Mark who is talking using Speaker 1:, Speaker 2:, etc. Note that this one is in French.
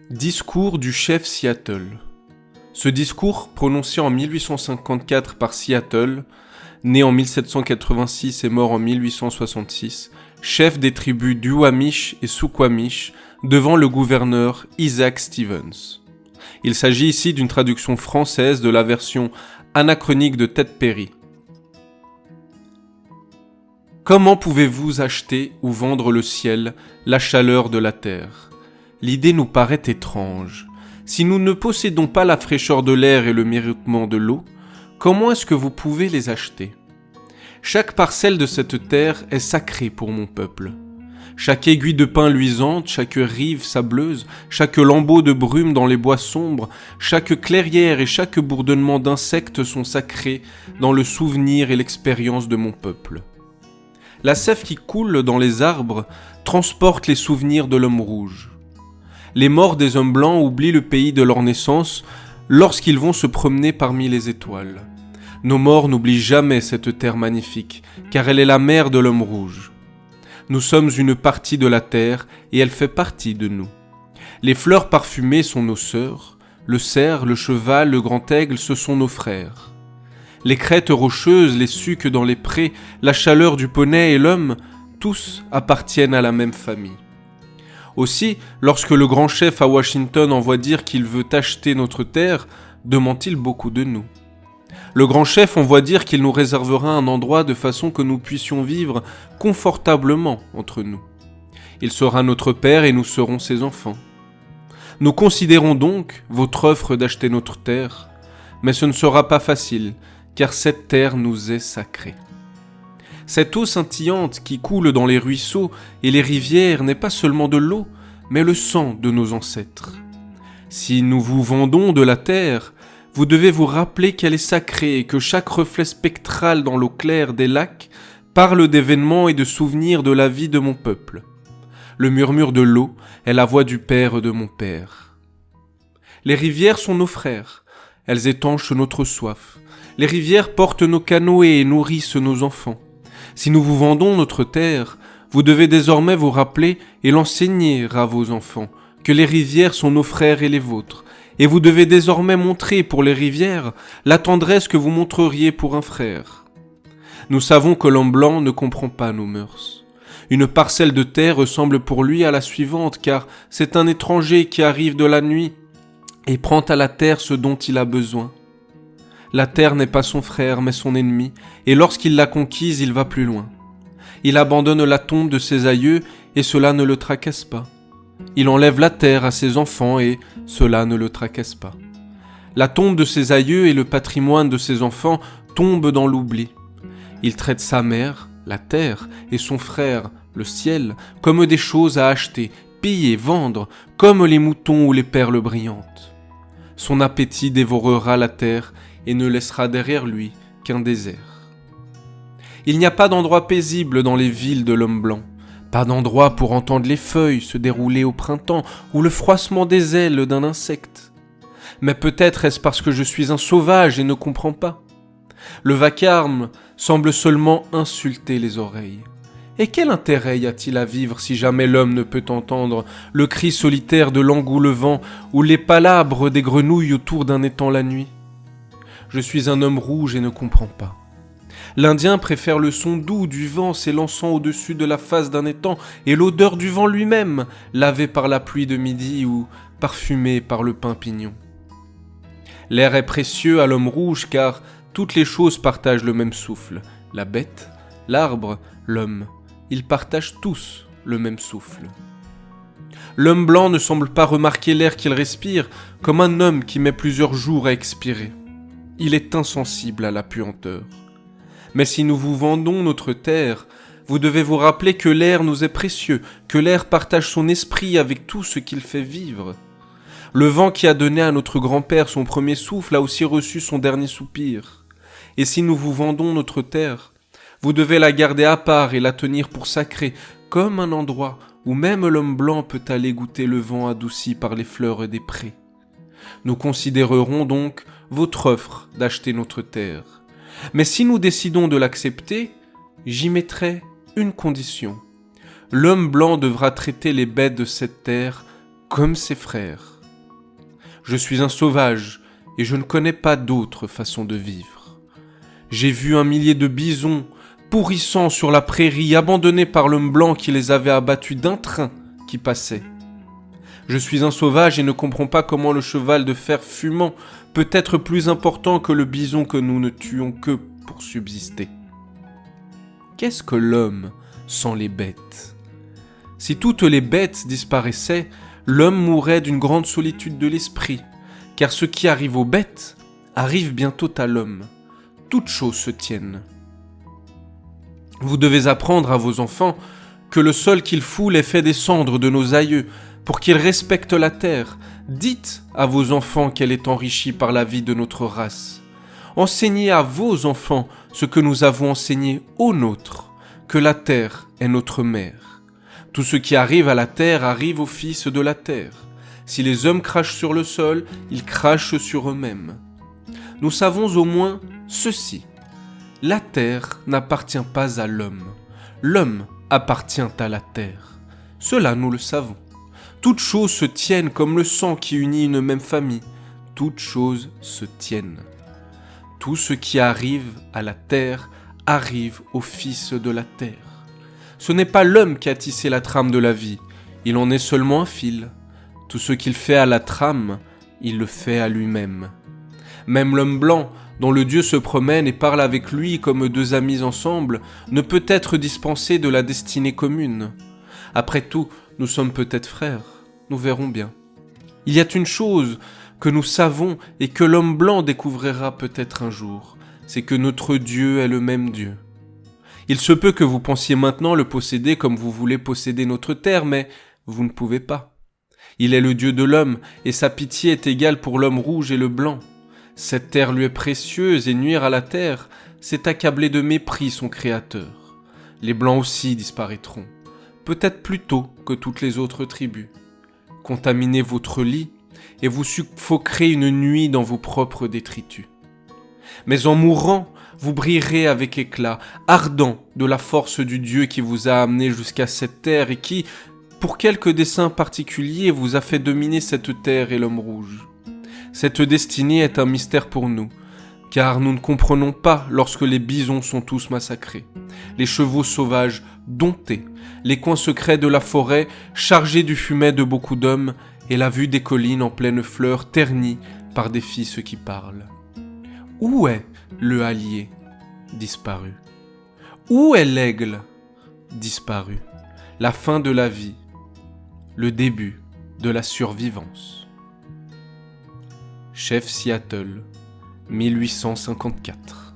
Speaker 1: Discours du chef Seattle. Ce discours, prononcé en 1854 par Seattle, né en 1786 et mort en 1866, chef des tribus d'Uwamish et Suquamish, devant le gouverneur Isaac Stevens. Il s'agit ici d'une traduction française de la version anachronique de Ted Perry. Comment pouvez-vous acheter ou vendre le ciel, la chaleur de la terre ? L'idée nous paraît étrange. Si nous ne possédons pas la fraîcheur de l'air et le miroitement de l'eau, comment est-ce que vous pouvez les acheter ? Chaque parcelle de cette terre est sacrée pour mon peuple. Chaque aiguille de pin luisante, chaque rive sableuse, chaque lambeau de brume dans les bois sombres, chaque clairière et chaque bourdonnement d'insectes sont sacrés dans le souvenir et l'expérience de mon peuple. La sève qui coule dans les arbres transporte les souvenirs de l'homme rouge. Les morts des hommes blancs oublient le pays de leur naissance lorsqu'ils vont se promener parmi les étoiles. Nos morts n'oublient jamais cette terre magnifique, car elle est la mère de l'homme rouge. Nous sommes une partie de la terre et elle fait partie de nous. Les fleurs parfumées sont nos sœurs, le cerf, le cheval, le grand aigle, ce sont nos frères. Les crêtes rocheuses, les sucs dans les prés, la chaleur du poney et l'homme, tous appartiennent à la même famille. Aussi, lorsque le grand chef à Washington envoie dire qu'il veut acheter notre terre, demande-t-il beaucoup de nous. Le grand chef envoie dire qu'il nous réservera un endroit de façon que nous puissions vivre confortablement entre nous. Il sera notre père et nous serons ses enfants. Nous considérons donc votre offre d'acheter notre terre, mais ce ne sera pas facile, car cette terre nous est sacrée. Cette eau scintillante qui coule dans les ruisseaux et les rivières n'est pas seulement de l'eau, mais le sang de nos ancêtres. Si nous vous vendons de la terre, vous devez vous rappeler qu'elle est sacrée et que chaque reflet spectral dans l'eau claire des lacs parle d'événements et de souvenirs de la vie de mon peuple. Le murmure de l'eau est la voix du père de mon père. Les rivières sont nos frères, elles étanchent notre soif. Les rivières portent nos canoës et nourrissent nos enfants. Si nous vous vendons notre terre, vous devez désormais vous rappeler et l'enseigner à vos enfants, que les rivières sont nos frères et les vôtres, et vous devez désormais montrer pour les rivières la tendresse que vous montreriez pour un frère. Nous savons que l'homme blanc ne comprend pas nos mœurs. Une parcelle de terre ressemble pour lui à la suivante, car c'est un étranger qui arrive de la nuit et prend à la terre ce dont il a besoin. La terre n'est pas son frère, mais son ennemi, et lorsqu'il l'a conquise, il va plus loin. Il abandonne la tombe de ses aïeux, et cela ne le tracasse pas. Il enlève la terre à ses enfants, et cela ne le tracasse pas. La tombe de ses aïeux et le patrimoine de ses enfants tombent dans l'oubli. Il traite sa mère, la terre, et son frère, le ciel, comme des choses à acheter, piller, vendre, comme les moutons ou les perles brillantes. Son appétit dévorera la terre, et ne laissera derrière lui qu'un désert. Il n'y a pas d'endroit paisible dans les villes de l'homme blanc, pas d'endroit pour entendre les feuilles se dérouler au printemps ou le froissement des ailes d'un insecte. Mais peut-être est-ce parce que je suis un sauvage et ne comprends pas. Le vacarme semble seulement insulter les oreilles. Et quel intérêt y a-t-il à vivre si jamais l'homme ne peut entendre le cri solitaire de l'engoulevent ou les palabres des grenouilles autour d'un étang la nuit ? Je suis un homme rouge et ne comprends pas. L'Indien préfère le son doux du vent s'élançant au-dessus de la face d'un étang et l'odeur du vent lui-même, lavé par la pluie de midi ou parfumé par le pin pignon. L'air est précieux à l'homme rouge car toutes les choses partagent le même souffle. La bête, l'arbre, l'homme, ils partagent tous le même souffle. L'homme blanc ne semble pas remarquer l'air qu'il respire comme un homme qui met plusieurs jours à expirer. Il est insensible à la puanteur. Mais si nous vous vendons notre terre, vous devez vous rappeler que l'air nous est précieux, que l'air partage son esprit avec tout ce qu'il fait vivre. Le vent qui a donné à notre grand-père son premier souffle a aussi reçu son dernier soupir. Et si nous vous vendons notre terre, vous devez la garder à part et la tenir pour sacrée, comme un endroit où même l'homme blanc peut aller goûter le vent adouci par les fleurs des prés. Nous considérerons donc votre offre d'acheter notre terre. Mais si nous décidons de l'accepter, j'y mettrai une condition. L'homme blanc devra traiter les bêtes de cette terre comme ses frères. Je suis un sauvage et je ne connais pas d'autre façon de vivre. J'ai vu 1 millier de bisons pourrissant sur la prairie, abandonnés par l'homme blanc qui les avait abattus d'un train qui passait. Je suis un sauvage et ne comprends pas comment le cheval de fer fumant peut être plus important que le bison que nous ne tuons que pour subsister. Qu'est-ce que l'homme sans les bêtes ? Si toutes les bêtes disparaissaient, l'homme mourrait d'une grande solitude de l'esprit, car ce qui arrive aux bêtes arrive bientôt à l'homme. Toutes choses se tiennent. Vous devez apprendre à vos enfants que le sol qu'ils foulent est fait des cendres de nos aïeux, pour qu'ils respectent la terre. Dites à vos enfants qu'elle est enrichie par la vie de notre race. Enseignez à vos enfants ce que nous avons enseigné aux nôtres, que la terre est notre mère. Tout ce qui arrive à la terre arrive aux fils de la terre. Si les hommes crachent sur le sol, ils crachent sur eux-mêmes. Nous savons au moins ceci. La terre n'appartient pas à l'homme. L'homme appartient à la terre. Cela, nous le savons. Toutes choses se tiennent comme le sang qui unit une même famille. Toutes choses se tiennent. Tout ce qui arrive à la terre arrive aux fils de la terre. Ce n'est pas l'homme qui a tissé la trame de la vie, il en est seulement un fil. Tout ce qu'il fait à la trame, il le fait à lui-même. Même l'homme blanc, dont le Dieu se promène et parle avec lui comme 2 amis ensemble, ne peut être dispensé de la destinée commune. Après tout, nous sommes peut-être frères, nous verrons bien. Il y a une chose que nous savons et que l'homme blanc découvrira peut-être un jour, c'est que notre Dieu est le même Dieu. Il se peut que vous pensiez maintenant le posséder comme vous voulez posséder notre terre, mais vous ne pouvez pas. Il est le Dieu de l'homme, et sa pitié est égale pour l'homme rouge et le blanc. Cette terre lui est précieuse, et nuire à la terre, c'est accabler de mépris son Créateur. Les blancs aussi disparaîtront, peut-être plus tôt que toutes les autres tribus. Contaminez votre lit, et vous suffoquerez une nuit dans vos propres détritus. Mais en mourant, vous brillerez avec éclat, ardent de la force du Dieu qui vous a amené jusqu'à cette terre et qui, pour quelque dessein particulier, vous a fait dominer cette terre et l'homme rouge. Cette destinée est un mystère pour nous, car nous ne comprenons pas lorsque les bisons sont tous massacrés, les chevaux sauvages domptés, les coins secrets de la forêt chargés du fumet de beaucoup d'hommes et la vue des collines en pleine fleur ternies par des fils qui parlent. Où est le hallier ? Disparu. Où est l'aigle ? Disparu. La fin de la vie, le début de la survivance. Chef Seattle, 1854.